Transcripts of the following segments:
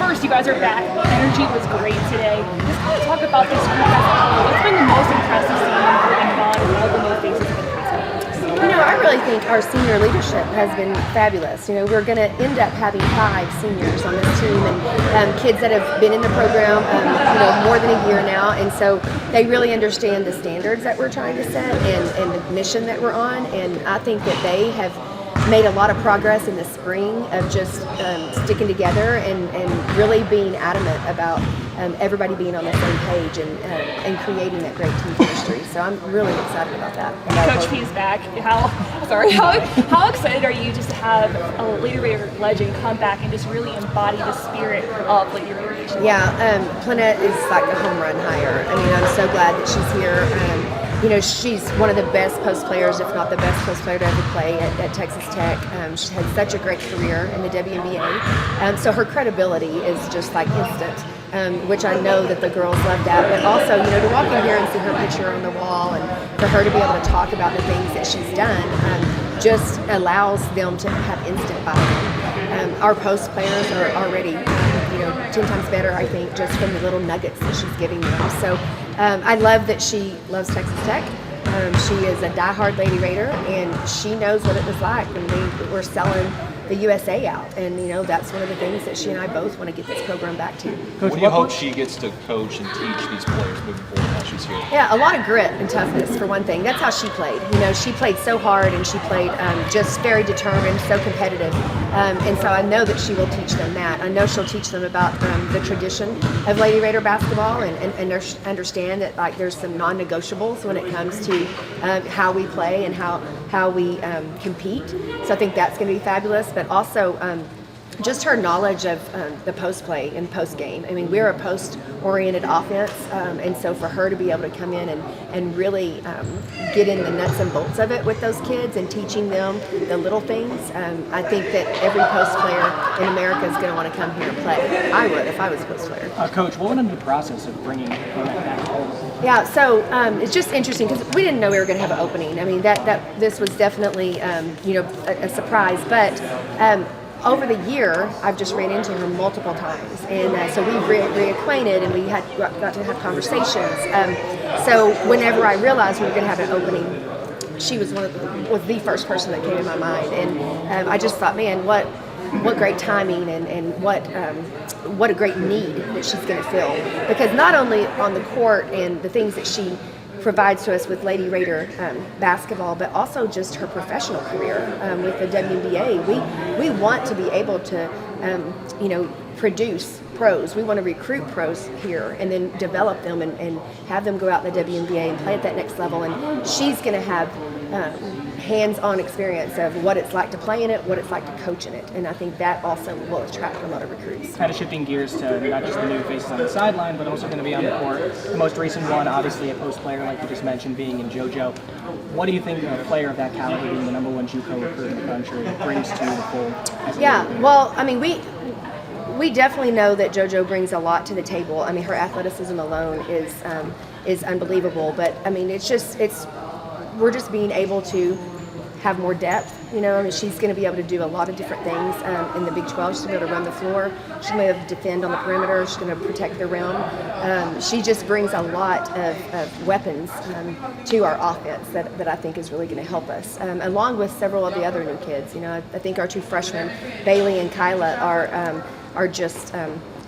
first, you guys are back. The energy was great today. Just kind of talk about this group as a whole. What's been the most impressive seeing Bryn and Bond and all the new faces of the past couple weeks? I really think our senior leadership has been fabulous. We're going to end up having 5 seniors on this team, and kids that have been in the program, more than a year now, and so they really understand the standards that we're trying to set and the mission that we're on. And I think that they have made a lot of progress in the spring of just sticking together and really being adamant about everybody being on the same page and creating that great team chemistry. So I'm really excited about that. Coach P is back. How excited are you just to have a Lady Raider legend come back and just really embody the spirit of Lady Raider Nation? Yeah, Plenette is like a home run hire. I'm so glad that she's here. She's one of the best post players, if not the best post player to ever play at Texas Tech. She's had such a great career in the WNBA. So her credibility is just like instant, which I know that the girls love that. But also, to walk in here and see her picture on the wall and for her to be able to talk about the things that she's done just allows them to have instant buy-in. Our post players are already 10 times better, I think, just from the little nuggets that she's giving them. So I love that she loves Texas Tech. She is a diehard Lady Raider, and she knows what it was like when we were selling the USA out. And, that's one of the things that she and I both want to get this program back to. Coach, what do you hope she gets to coach and teach these players moving forward while she's here? Yeah, a lot of grit and toughness, for one thing. That's how she played. She played so hard, and she played just very determined, so competitive. And so I know that she will teach them that. I know she'll teach them about the tradition of Lady Raider basketball and understand that there's some non-negotiables when it comes to how we play and how we compete. So I think that's going to be fabulous. But also just her knowledge of the post play and post game. We're a post oriented offense, and so for her to be able to come in and really get in the nuts and bolts of it with those kids and teaching them the little things, I think that every post player in America is going to want to come here and play. I would if I was a post player. Coach, what went into the process of bringing Plenette back home? Yeah, so it's just interesting because we didn't know we were going to have an opening. That this was definitely a surprise, but over the year, I've just ran into her multiple times, and so we reacquainted, and we got to have conversations. So whenever I realized we were going to have an opening, she was the first person that came to my mind, and I just thought, man, what great timing, and what a great need that she's going to fill, because not only on the court and the things that she provides to us with Lady Raider basketball, but also just her professional career with the WNBA. We want to be able to, produce pros. We want to recruit pros here and then develop them and have them go out in the WNBA and play at that next level. And she's going to have hands-on experience of what it's like to play in it, what it's like to coach in it. And I think that also will attract a lot of recruits. Kind of shifting gears to not just the new faces on the sideline, but also going to be on the court. The most recent one, obviously a post player, like you just mentioned, being in JoJo. What do you think a player of that caliber, being the #1 JUCO recruit in the country, brings to the fold? Yeah, well, we definitely know that JoJo brings a lot to the table. Her athleticism alone is unbelievable. But we're just being able to have more depth. She's going to be able to do a lot of different things in the Big 12. She's going to be able to run the floor. She's going to be able to defend on the perimeter. She's going to protect the rim. She just brings a lot of weapons to our offense that I think is really going to help us, along with several of the other new kids. I think our 2 freshmen, Bailey and Kyla, are just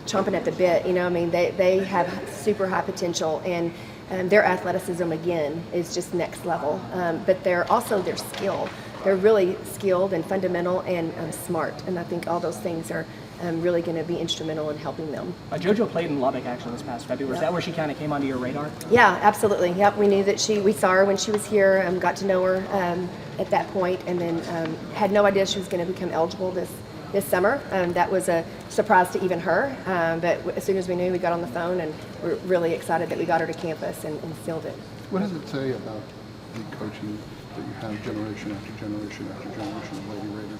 chomping at the bit. They have super high potential, and their athleticism again is just next level. But their skill. They're really skilled and fundamental and smart, and I think all those things are really going to be instrumental in helping them. JoJo played in Lubbock actually this past February. Is that where she kind of came onto your radar? Yeah, absolutely. Yep, we knew that we saw her when she was here, got to know her at that point, and then had no idea she was going to become eligible this summer. That was a surprise to even her, but as soon as we knew, we got on the phone, and we're really excited that we got her to campus and sealed it. What does it say about the coaching that you have generation after generation after generation of Lady Raiders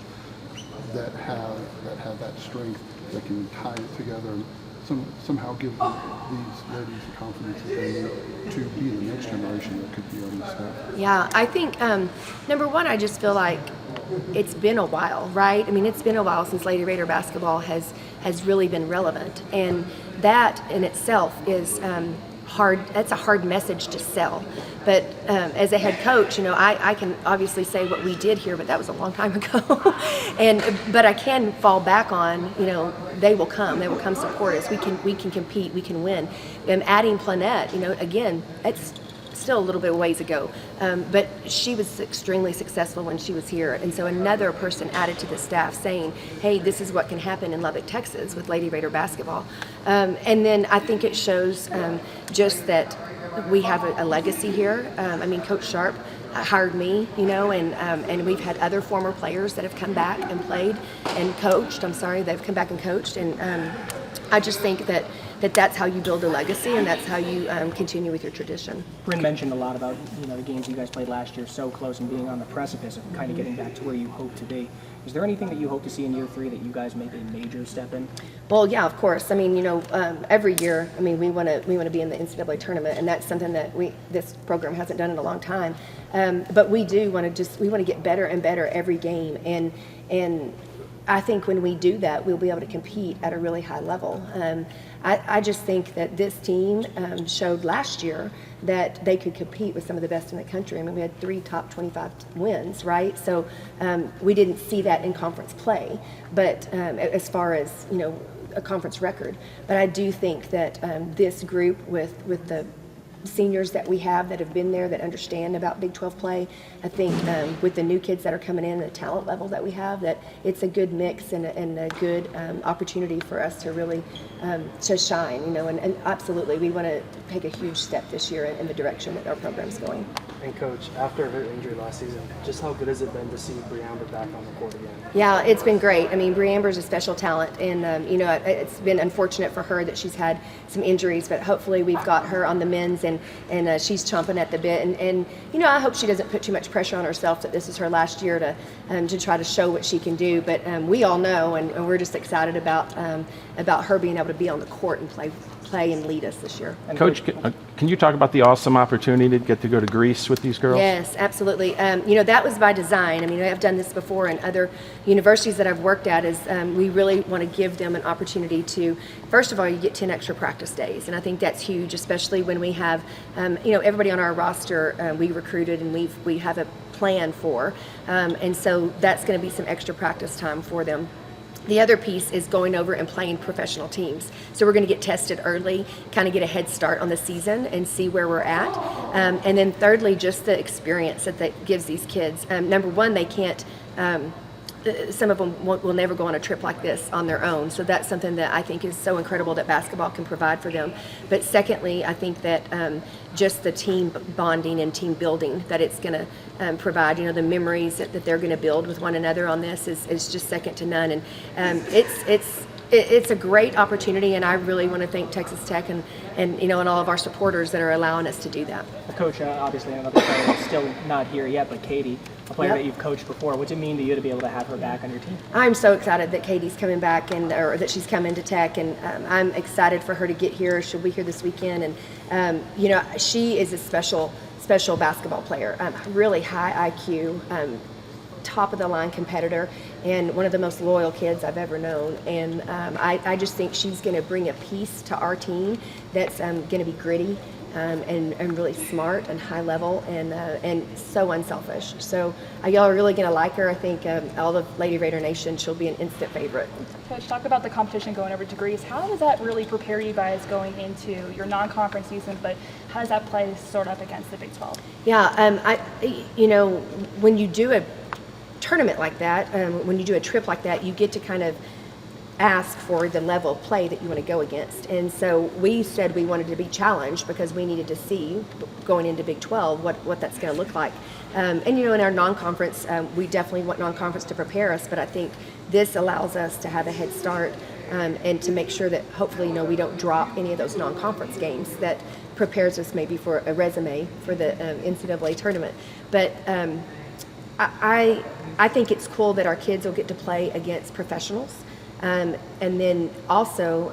that have that strength, that can tie it together somehow give these ladies the confidence that they need to be the next generation that could be on the staff? Yeah, I think number one, I just feel like it's been a while, right? I mean, it's been a while since Lady Raider basketball has really been relevant, and that in itself is hard. That's a hard message to sell. But as a head coach, I can obviously say what we did here, but that was a long time ago. But I can fall back on, they will come support us. We can compete, we can win. And adding Plenette, again, it's still a little bit of ways ago, but she was extremely successful when she was here, and so another person added to the staff saying, hey, this is what can happen in Lubbock, Texas with Lady Raider basketball. And then I think it shows just that we have a legacy here. I mean, Coach Sharp hired me, and we've had other former players that have come back and played and coached. They've come back and coached, and I just think that that's how you build a legacy, and that's how you continue with your tradition. Bryn mentioned a lot about the games you guys played last year, so close and being on the precipice of kind of getting back to where you hope to be. Is there anything that you hope to see in year 3 that you guys make a major step in? Well, yeah, of course. I mean, every year, we want to be in the NCAA tournament, and that's something that this program hasn't done in a long time. But we do want to get better and better every game, and I think when we do that, we'll be able to compete at a really high level. I just think that this team showed last year that they could compete with some of the best in the country. I mean, we had 3 top 25 wins, right? So we didn't see that in conference play, but as far as, a conference record. But I do think that this group with the seniors that we have that have been there, that understand about Big 12 play, I think with the new kids that are coming in, the talent level that we have, that it's a good mix and a good opportunity for us to really to shine, and absolutely we want to take a huge step this year in the direction that our program's going. And Coach, after her injury last season, just how good has it been to see Bre'Amber back on the court again? Yeah, it's been great. I mean, Bre'Amber's a special talent, and it's been unfortunate for her that she's had some injuries, but hopefully we've got her on the men's, and she's chomping at the bit. And I hope she doesn't put too much pressure on herself that this is her last year to try to show what she can do. But we all know, and we're just excited about her being able to be on the court and play and lead us this year. And Coach, can you talk about the awesome opportunity to get to go to Greece with these girls? Yes, absolutely. That was by design. I mean, I've done this before in other universities that I've worked at, is we really want to give them an opportunity to, first of all, you get 10 extra practice days, and I think that's huge, especially when we have, everybody on our roster we recruited and we have a plan for, and so that's going to be some extra practice time for them. The other piece is going over and playing professional teams. So we're going to get tested early, kind of get a head start on the season and see where we're at. And then thirdly, just the experience that gives these kids. Number one, they can't, some of them will never go on a trip like this on their own. So that's something that I think is so incredible that basketball can provide for them. But secondly, I think that just the team bonding and team building that it's going to provide, the memories that they're going to build with one another on this is just second to none. And it's a great opportunity, and I really want to thank Texas Tech and all of our supporters that are allowing us to do that. Coach, obviously another player that's still not here yet, but Katie, a player that you've coached before. What's it mean to you to be able to have her back on your team? I'm so excited that Katie's coming back, or that she's coming to Tech, and I'm excited for her to get here. She'll be here this weekend, and she is a special basketball player. Really high IQ, top of the line competitor, and one of the most loyal kids I've ever known. And I just think she's going to bring a piece to our team that's going to be gritty. And really smart and high level and so unselfish. So y'all are really going to like her. I think all of Lady Raider Nation, she'll be an instant favorite. Coach, talk about the competition going over to Greece. How does that really prepare you guys going into your non-conference season, but how does that play sort of against the Big 12? Yeah, when you do a tournament like that, when you do a trip like that, you get to kind of ask for the level of play that you want to go against. And so we said we wanted to be challenged because we needed to see, going into Big 12, what that's going to look like. And in our non-conference, we definitely want non-conference to prepare us, but I think this allows us to have a head start and to make sure that hopefully we don't drop any of those non-conference games that prepares us maybe for a resume for the NCAA tournament. But I think it's cool that our kids will get to play against professionals. And then also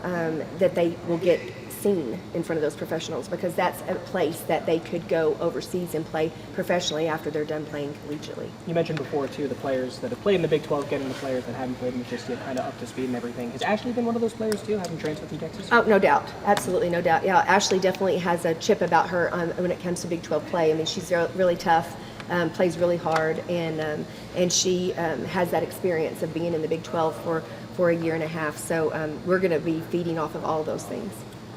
that they will get seen in front of those professionals, because that's a place that they could go overseas and play professionally after they're done playing collegiately. You mentioned before, too, the players that have played in the Big 12 getting the players that haven't played in just yet kind of up to speed and everything. Has Ashley been one of those players, too, having transferred from Texas? Oh, no doubt. Absolutely, no doubt. Yeah, Ashley definitely has a chip about her when it comes to Big 12 play. I mean, she's really tough, plays really hard, and she has that experience of being in the Big 12 for a year and a half. So we're going to be feeding off of all of those things.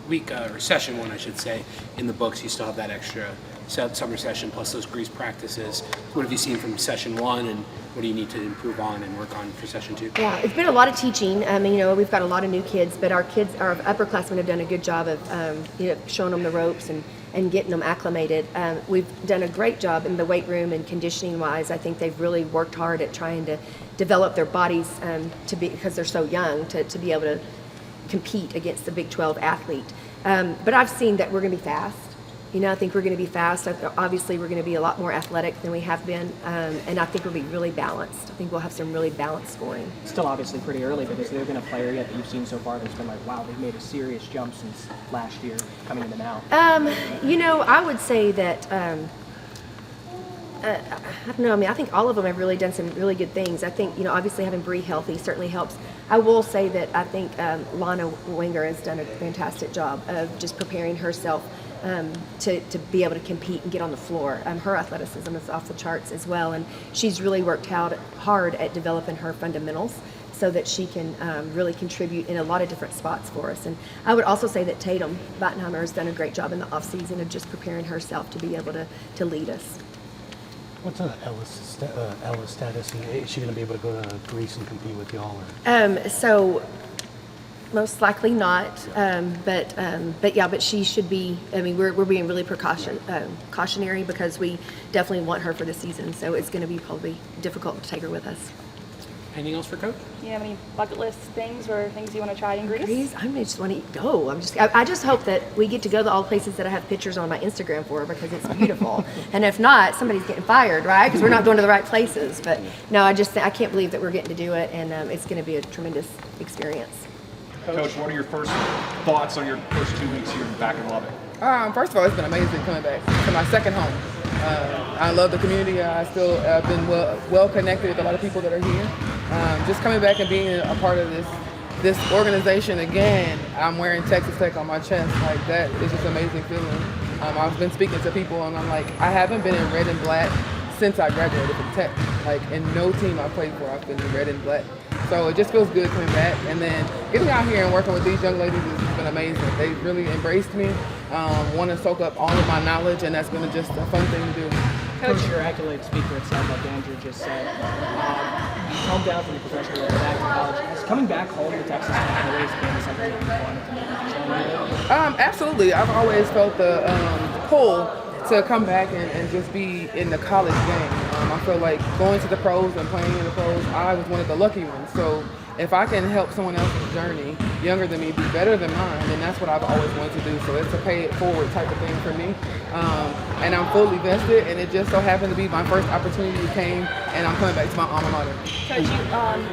Or session one, I should say, in the books, you still have that extra summer session plus those Greece practices. What have you seen from session one, and what do you need to improve on and work on for session two? Yeah, it's been a lot of teaching. I mean, we've got a lot of new kids, but our upperclassmen have done a good job of showing them the ropes and getting them acclimated. We've done a great job in the weight room and conditioning wise. I think they've really worked hard at trying to develop their bodies because they're so young, to be able to compete against the Big 12 athlete. But I've seen that we're going to be fast. I think we're going to be fast. Obviously, we're going to be a lot more athletic than we have been, and I think we'll be really balanced. I think we'll have some really balanced scoring. Still obviously pretty early, but has there been a player yet that you've seen so far that's been like, wow, they've made a serious jump since last year coming into now? I would say that I don't know. I mean, I think all of them have really done some really good things. I think, obviously having Bree healthy certainly helps. I will say that I think Lana Wenger has done a fantastic job of just preparing herself to be able to compete and get on the floor. Her athleticism is off the charts as well, and she's really worked hard at developing her fundamentals so that she can really contribute in a lot of different spots for us. And I would also say that Tatum Bottenheimer has done a great job in the offseason of just preparing herself to be able to lead us. What's Ella's status? Is she going to be able to go to Greece and compete with y'all? So most likely not, but she should be. I mean, we're being really cautionary because we definitely want her for the season. So it's going to be probably difficult to take her with us. Anything else for Coach? Do you have any bucket list things or things you want to try in Greece? I just want to go. I just hope that we get to go to all the places that I have pictures on my Instagram for, because it's beautiful. And if not, somebody's getting fired, right? Because we're not going to the right places. But no, I can't believe that we're getting to do it, and it's going to be a tremendous experience. Coach, what are your first thoughts on your first 2 weeks here back in Lubbock? First of all, it's been amazing coming back to my second home. I love the community. I still have been well connected with a lot of people that are here. Just coming back and being a part of this organization again. I'm wearing Texas Tech on my chest. Like, that is just an amazing feeling. I've been speaking to people, and I'm like, I haven't been in red and black since I graduated from Tech. Like, in no team I played for, I've been in red and black. So it just feels good coming back. And then getting out here and working with these young ladies has been amazing. They really embraced me, want to soak up all of my knowledge, and that's been just a fun thing to do. Coach, your accolade speaker, it sounds like Andrew just said, you come down from the professional level back to college. Has coming back home to Texas Tech always been something that you wanted to maybe? Absolutely. I've always felt the pull to come back and just be in the college game. I feel like going to the pros and playing in the pros, I was one of the lucky ones. So if I can help someone else's journey, younger than me, be better than mine, then that's what I've always wanted to do. So it's a pay it forward type of thing for me. And I'm fully vested, and it just so happened to be my first opportunity came, and I'm coming back to my alma mater. Coach,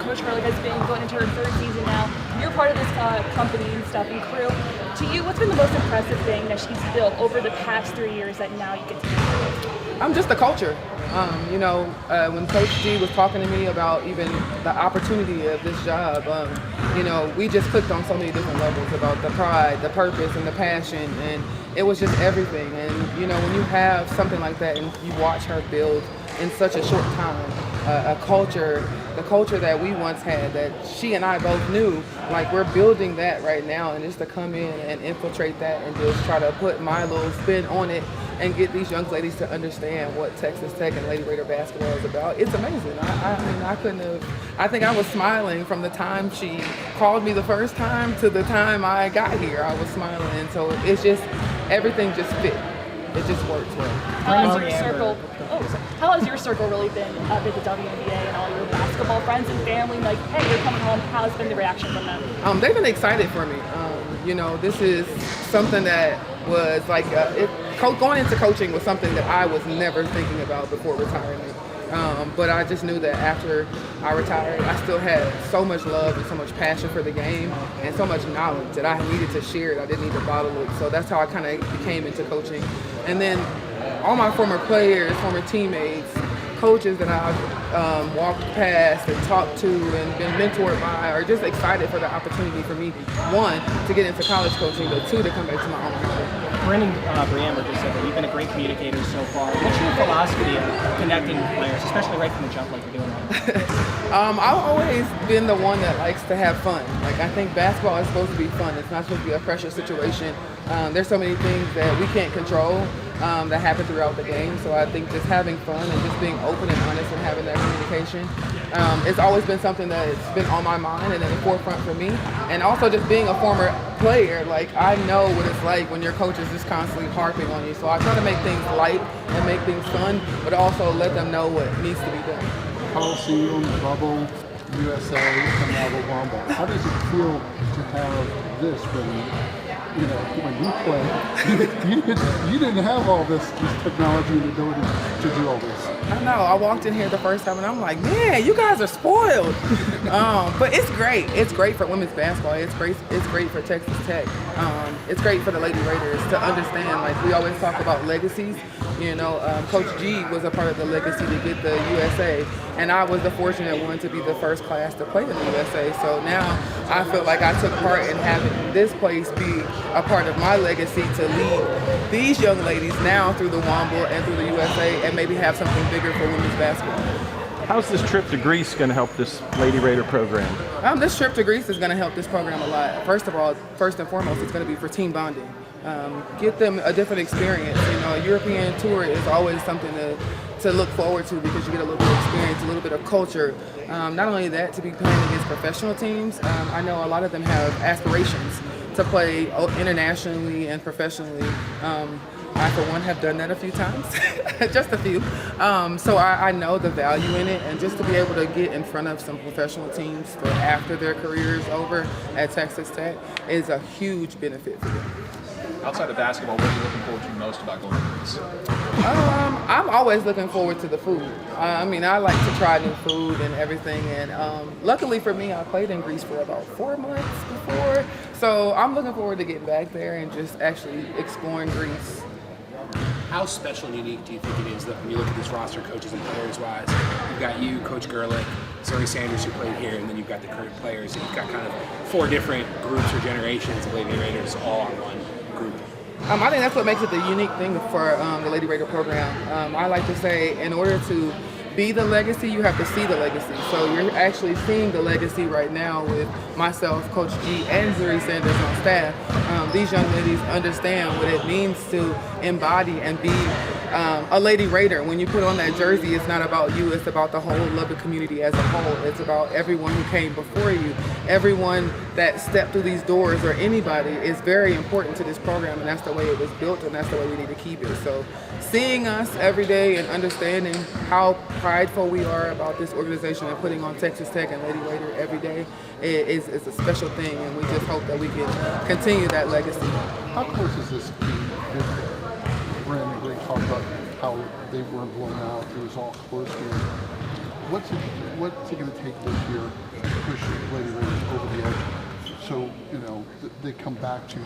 Coach Gerlich has been going into her third season now. You're part of this company and stuff and crew. To you, what's been the most impressive thing that she's built over the past 3 years that now you get to do? Just the culture. When Coach G was talking to me about even the opportunity of this job, we just clicked on so many different levels about the pride, the purpose, and the passion, and it was just everything. And when you have something like that and you watch her build in such a short time, the culture that we once had, that she and I both knew, like, we're building that right now, and just to come in and infiltrate that and just try to put my little spin on it and get these young ladies to understand what Texas Tech and Lady Raider basketball is about. It's amazing. I think I was smiling from the time she called me the first time to the time I got here. I was smiling, and so it's just, everything just fit. It just works well. How has your circle really been at the WNBA and all your basketball friends and family? Like, hey, you're coming home. How's been the reaction from them? They've been excited for me. This is something that was like, going into coaching was something that I was never thinking about before retirement. But I just knew that after I retired, I still had so much love and so much passion for the game and so much knowledge that I needed to share it. I didn't need to bottle it. So that's how I kind of became into coaching. And then all my former players, former teammates, coaches that I've walked past and talked to and been mentored by are just excited for the opportunity for me, one, to get into college coaching, but two, to come back to my alma mater. Bryn and Bre'Amber just said that you've been a great communicator so far. What's your philosophy of connecting with players, especially right from the jump like you're doing right now? I've always been the one that likes to have fun. Like, I think basketball is supposed to be fun. It's not supposed to be a pressure situation. There's so many things that we can't control that happen throughout the game. So I think just having fun and just being open and honest and having that communication, it's always been something that's been on my mind and in the forefront for me. And also just being a former player, like, I know what it's like when your coach is just constantly harping on you. So I try to make things light and make things fun, but also let them know what needs to be done. Coliseum, bubble, USA, and now the Wombat. How does it feel to have this when you play? You didn't have all this technology and ability to do all this. I know. I walked in here the first time and I'm like, man, you guys are spoiled. But it's great. It's great for women's basketball. It's great for Texas Tech. It's great for the Lady Raiders to understand. Like, we always talk about legacies. Coach G was a part of the legacy to get the USA, and I was the fortunate one to be the first class to play in the USA. So now I feel like I took part in having this place be a part of my legacy to lead these young ladies now through the Womble and through the USA, and maybe have something bigger for women's basketball. How's this trip to Greece going to help this Lady Raider program? This trip to Greece is going to help this program a lot. First and foremost, it's going to be for team bonding. Get them a different experience. A European tour is always something to look forward to because you get a little bit of experience, a little bit of culture. Not only that, to be playing against professional teams, I know a lot of them have aspirations to play internationally and professionally. I, for one, have done that a few times, just a few. So I know the value in it, and just to be able to get in front of some professional teams after their career is over at Texas Tech is a huge benefit for them. Outside of basketball, what are you looking forward to most about going to Greece? I'm always looking forward to the food. I like to try new food and everything. And luckily for me, I played in Greece for about 4 months before. So I'm looking forward to getting back there and just actually exploring Greece. How special and unique do you think it is that when you look at this roster, coaches and players-wise, you've got you, Coach Gerlich, Zoe Sanders, who played here, and then you've got the current players, and you've got kind of 4 different groups or generations of Lady Raiders all on one group. I think that's what makes it the unique thing for the Lady Raider program. I like to say, in order to be the legacy, you have to see the legacy. So you're actually seeing the legacy right now with myself, Coach G, and Zoe Sanders on staff. These young ladies understand what it means to embody and be a Lady Raider. When you put on that jersey, it's not about you, it's about the whole Lubbock community as a whole. It's about everyone who came before you. Everyone that stepped through these doors, or anybody, is very important to this program, and that's the way it was built, and that's the way we need to keep it. So seeing us every day and understanding how prideful we are about this organization and putting on Texas Tech and Lady Raider every day is a special thing, and we just hope that we can continue that legacy. How close is this team? Bryn and Greg talked about how they weren't blown out. It was all close here. What's it going to take this year to push Lady Raiders over the edge so, they come back to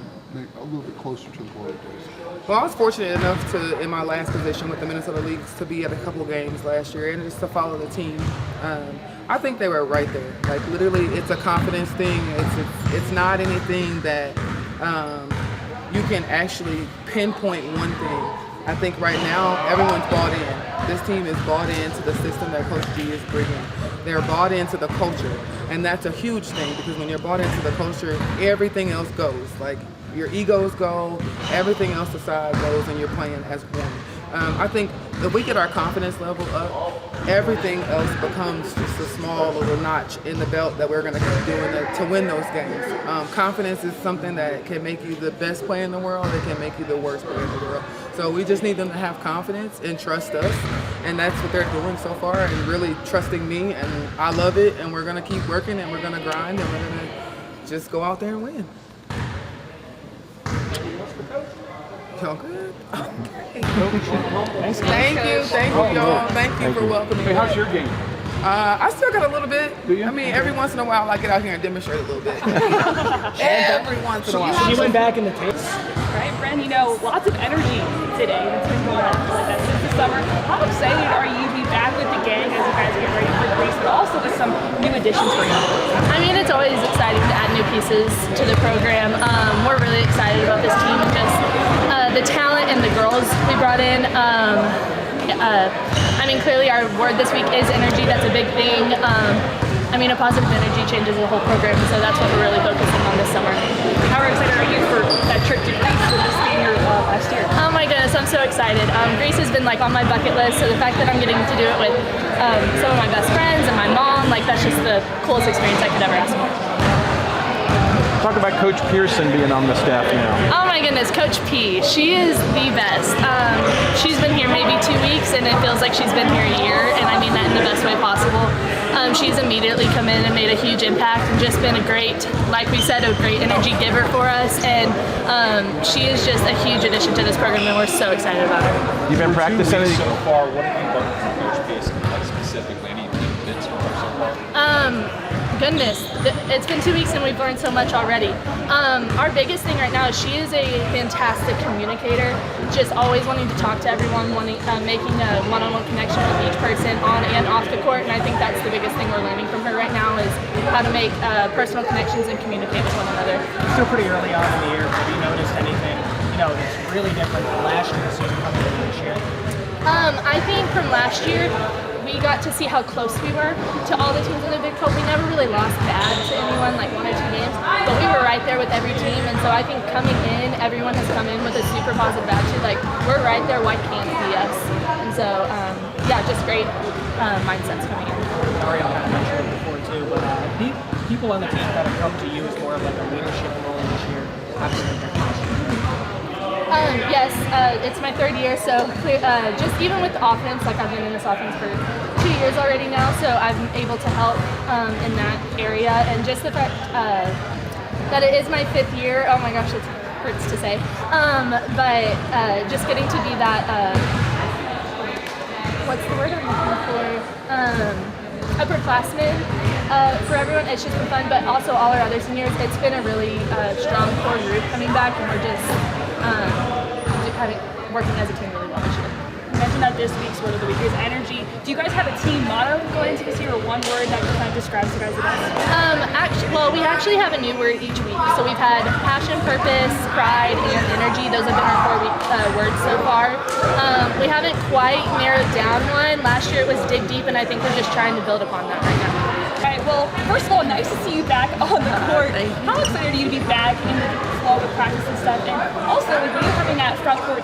a little bit closer to the glory days? Well, I was fortunate enough to, in my last position with the Minnesota Leagues, to be at a couple games last year and just to follow the team. I think they were right there. Like, literally, it's a confidence thing. It's not anything that you can actually pinpoint one thing. I think right now, everyone's bought in. This team is bought into the system that Coach G is bringing. They're bought into the culture, and that's a huge thing, because when you're bought into the culture, everything else goes. Like, your egos go, everything else aside goes, and you're playing as one. I think if we get our confidence level up, everything else becomes just a small little notch in the belt that we're going to keep doing to win those games. Confidence is something that can make you the best player in the world. It can make you the worst player in the world. So we just need them to have confidence and trust us, and that's what they're doing so far, and really trusting me, and I love it, and we're going to keep working, and we're going to grind, and we're going to just go out there and win. Y'all good? Thank you, y'all. Thank you for welcoming Hey, me. how's your game? I still got a little bit. Do you? I mean, every once in a while, I get out here and demonstrate a little bit. Every once in a while. She went back in the tapes. Right, Bryn, you know, lots of energy today. It's been going on like that since the summer. How excited are you to be back with the gang as you guys get ready for Greece, but also with some new additions for you? I mean, it's always exciting to add new pieces to the program. We're really excited about this team and just the talent and the girls we brought in. I mean, clearly our word this week is energy. That's a big thing. I mean, a positive energy changes the whole program, so that's what we're really focusing on this summer. How excited are you for that trip to Greece with this being your last year? Oh my goodness, I'm so excited. Greece has been like on my bucket list, so the fact that I'm getting to do it with some of my best friends and my mom, like that's just the coolest experience I could ever ask for. Talk about Coach Pierson being on the staff now. Oh my goodness, Coach P. She is the best. She's been here maybe 2 weeks and it feels like she's been here a year, and I mean that in the best way possible. She's immediately come in and made a huge impact and just been a great, like we said, a great energy giver for us, and she is just a huge addition to this program and we're so excited about her. You've been practicing it? So far, what have you learned from Coach Pierson, like specifically? Any bits from her so far? Goodness, it's been 2 weeks and we've learned so much already. Our biggest thing right now is she is a fantastic communicator, just always wanting to talk to everyone, making a one-on-one connection with each person on and off the court, and I think that's the biggest thing we're learning from her right now is how to make personal connections and communicate with one another. Still pretty early on in the year. Have you noticed anything, that's really different from last year season coming into this year? I think from last year, we got to see how close we were to all the teams in the Big 12. We never really lost bad to anyone, like 1 or 2 games, but we were right there with every team, and so I think coming in, everyone has come in with a super positive attitude, like, we're right there, why can't it be us? And so, just great mindsets coming in. Ariel kind of mentioned it before too, but people on the team kind of come to you as more of like a leadership role this year. Yes, it's my 3rd year, so just even with the offense, like I've been in this offense for 2 years already now, so I'm able to help in that area, and just the fact that it is my 5th year, oh my gosh, it hurts to say, but just getting to be that, what's the word I'm looking for? Upperclassmen for everyone. It's just been fun, but also all our other seniors, it's been a really strong core group coming back, and we're just working as a team really well this year. You mentioned that this week's word of the week is energy. Do you guys have a team motto going into this year, or one word that kind of describes you guys the best? We actually have a new word each week. So we've had passion, purpose, pride, and energy. Those have been our 4 words so far. We haven't quite narrowed down one. Last year it was dig deep, and I think we're just trying to build upon that right now. All right, well, first of all, nice to see you back on the court. How excited are you to be back in the flow with practice and stuff? And also, with you having that front row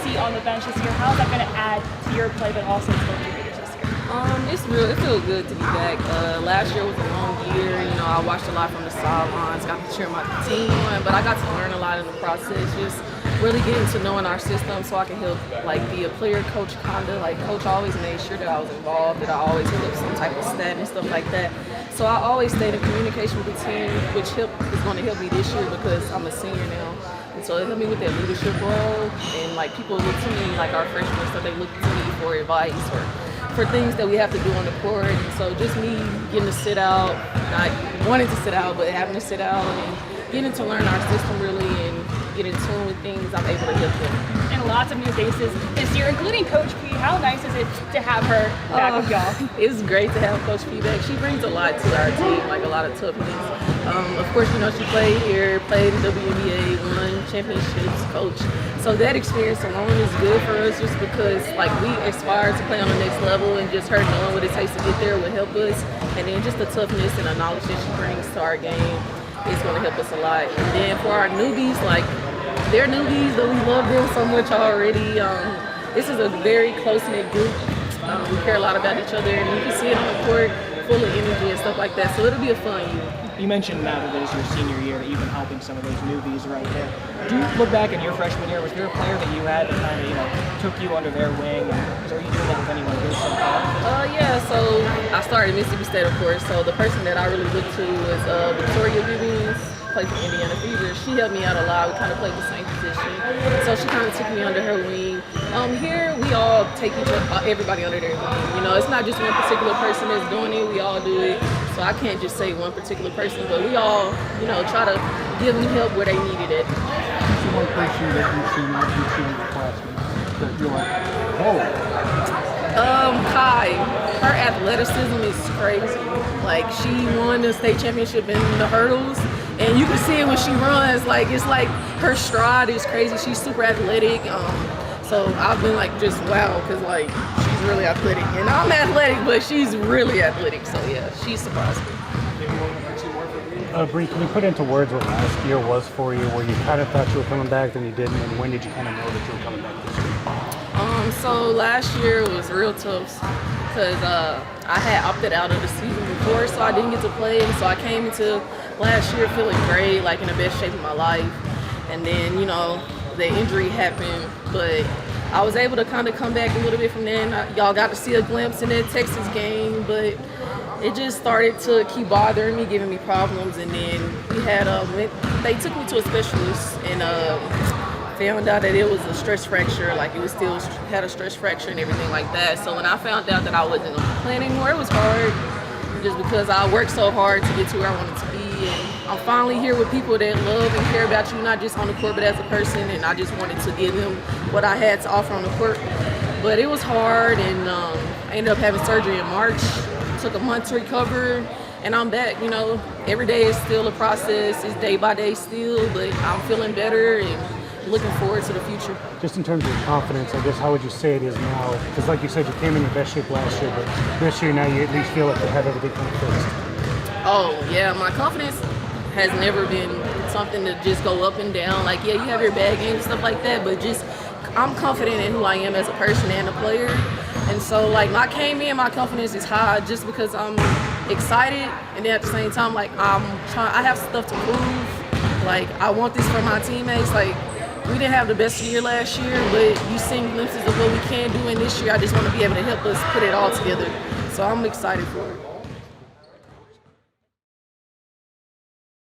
seat on the bench this year, how is that going to add to your play, but also to the leaders this year? It feels good to be back. Last year was a long year. I watched a lot from the sidelines, got to cheer my team on, but I got to learn a lot in the process. Just really getting to knowing our system, so I can help be a player coach kinda. Coach always made sure that I was involved, that I always hit up some type of stat and stuff like that. So I always stayed in communication with the team, which is going to help me this year because I'm a senior now. And so it helped me with that leadership role, and people look to me, our freshmen, so they look to me for advice or for things that we have to do on the court. And so just me getting to sit out, not wanting to sit out, but having to sit out and getting to learn our system really and get in tune with things, I'm able to help them. And lots of new faces this year, including Coach P. How nice is it to have her back with y'all? It's great to have Coach P back. She brings a lot to our team, a lot of toughness. Of course, she played here, played in WNBA, won championships, coach. So that experience alone is good for us just because we aspire to play on the next level, and just her knowing what it takes to get there will help us. And then just the toughness and the knowledge that she brings to our game is going to help us a lot. And then for our newbies, they're newbies, but we love them so much already. This is a very close-knit group. We care a lot about each other, and you can see it on the court, full of energy and stuff like that. So it'll be a fun year. You mentioned now that it is your senior year that you've been helping some of those newbies right there. Do you look back in your freshman year, was there a player that you had that kind of took you under their wing? Or are you doing that with anyone good so far? So I started at Mississippi State, of course. So the person that I really looked to was Victoria Gibbons. played for Indiana Fever. She helped me out a lot. We kind of played the same position. So she kind of took me under her wing. Here, we all take everybody under their wing. You know, it's not just one particular person that's doing it. We all do it. So I can't just say one particular person, but we all, you know, try to give them help where they needed it. What's the one person that you've seen like you see in your classmates that you're like, oh? Kai. Her athleticism is crazy. Like, she won the state championship in the hurdles, and you can see it when she runs. Like, it's like her stride is crazy. She's super athletic. So I've been like just wow, because like she's really athletic, and I'm athletic, but she's really athletic. So yeah, she surprised me. Bree, can you put into words what last year was for you, where you kind of thought you were coming back, then you didn't, and when did you kind of know that you were coming back this year? So last year was real tough because I had opted out of the season before, so I didn't get to play. And so I came into last year feeling great, like in the best shape of my life. And then, you know, the injury happened, but I was able to kind of come back a little bit from there. And y'all got to see a glimpse in that Texas game, but it just started to keep bothering me, giving me problems. And then we had they took me to a specialist and found out that it was a stress fracture, like it was still had a stress fracture and everything like that. So when I found out that I wasn't going to play anymore, it was hard, just because I worked so hard to get to where I wanted to be. And I'm finally here with people that love and care about you, not just on the court, but as a person. And I just wanted to give them what I had to offer on the court. But it was hard, and I ended up having surgery in March. It took a month to recover, and I'm back. You know, every day is still a process. It's day by day still, but I'm feeling better and looking forward to the future. Just in terms of confidence, I guess, how would you say it is now? Because like you said, you came in your best shape last year, but this year now you at least feel like you have everything kind of fixed. Oh, yeah, my confidence has never been something to just go up and down. Like, yeah, you have your bad games and stuff like that, but just I'm confident in who I am as a person and a player. And so, like, when I came in, my confidence is high just because I'm excited, and then at the same time, like, I have stuff to prove. Like, I want this for my teammates. Like, we didn't have the best year last year, but you seen glimpses of what we can do in this year. I just want to be able to help us put it all together. So I'm excited for it.